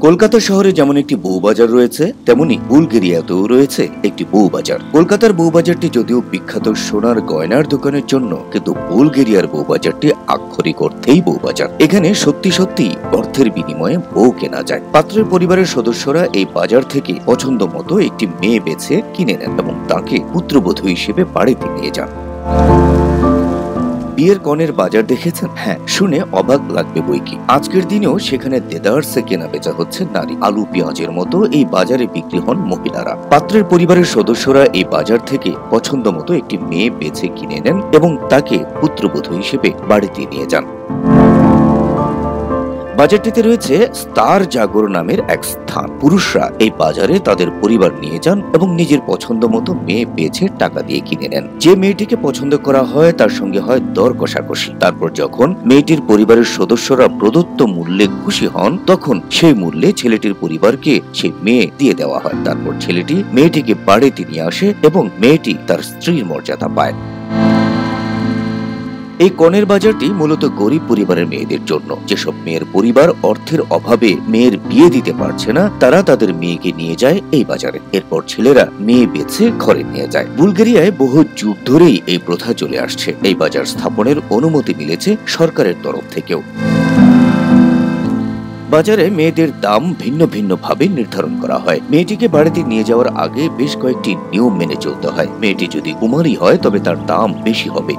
কলকাতা শহরে যেমন একটি বউবাজার রয়েছে, তেমনি বুলগেরিয়াতেও রয়েছে একটি বউবাজার। কলকাতার বউবাজারটি যদিও বিখ্যাত সোনার গয়নার দোকানের জন্য, কিন্তু বুলগেরিয়ার বউবাজারটি আক্ষরিক অর্থেই বউবাজার। এখানে সত্যি সত্যি অর্থের বিনিময়ে বউ কেনা যায়। পাত্রের পরিবারের সদস্যরা এই বাজার থেকে পছন্দ মতো একটি মেয়ে বেছে কিনে নেন এবং তাকে পুত্রবধূ হিসেবে বাড়িতে নিয়ে যান। বিয়ের কনের বাজার দেখেছেন? হ্যাঁ, শুনে অবাক লাগবে বইকি। আজকের দিনেও সেখানে দেদারসে কেনা বেচা হচ্ছে নারী। আলু পেঁয়াজের মতো এই বাজারে বিক্রি হন মহিলারা। পাত্রের পরিবারের সদস্যরা এই বাজার থেকে পছন্দ মতো একটি মেয়ে বেছে কিনে নেন এবং তাকে পুত্রবধূ হিসেবে বাড়িতে নিয়ে যান। বাজারটিতে রয়েছে স্টার জাগর নামের এক স্থান। পুরুষরা এই বাজারে তাদের পরিবার নিয়ে যান এবং নিজের পছন্দ মতো মেয়ে বেছে টাকা দিয়ে কিনে নেন। যে মেয়েটিকে পছন্দ করা হয় তার সঙ্গে হয় দর কষাকষি। তারপর যখন মেয়েটির পরিবারের সদস্যরা প্রদত্ত মূল্যে খুশি হন, তখন সেই মূল্যে ছেলেটির পরিবারকে সেই মেয়ে দিয়ে দেওয়া হয়। তারপর ছেলেটি মেয়েটিকে বাড়িতে নিয়ে আসে এবং মেয়েটি তার স্ত্রীর মর্যাদা পায়। এই কনের বাজারটি মূলত গরিব পরিবারের মেয়েদের জন্য। যেসব মেয়ের পরিবার অর্থের অভাবে মেয়ের বিয়ে দিতে পারছে না, তারা তাদের মেয়েকে নিয়ে যায় এই বাজারে। এরপর ছেলেরা মেয়ে বেছে ঘরে নিয়ে যায়। বুলগেরিয়ায় বহু যুগ ধরেই এই প্রথা চলে আসছে। এই বাজার স্থাপনের অনুমতি মিলেছে সরকারের তরফ থেকেও। বাজারে মেয়েদের দাম ভিন্ন ভিন্ন ভাবে নির্ধারণ করা হয়। মেয়েটিকে বাড়িতে নিয়ে যাওয়ার আগে বেশ কয়েকটি নিয়ম মেনে চলতে হয়। মেয়েটি যদি কুমারী হয় তবে তার দাম বেশি হবে।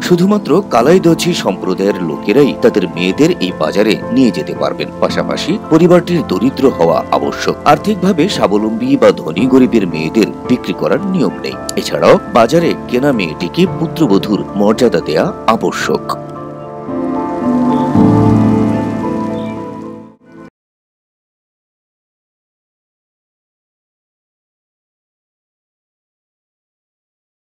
শুধুমাত্র কালাইদোছি সম্প্রদায়ের লোকেরাই তাদের মেয়েদের এই বাজারে নিয়ে যেতে পারবেন। পাশাপাশি পরিবারটির দরিদ্র হওয়া আবশ্যক। আর্থিকভাবে স্বাবলম্বী বা ধনী গরিবের মেয়েদের বিক্রি করার নিয়ম নেই। এছাড়াও বাজারে কেনা মেয়েটিকে পুত্রবধূর মর্যাদা দেয়া আবশ্যক।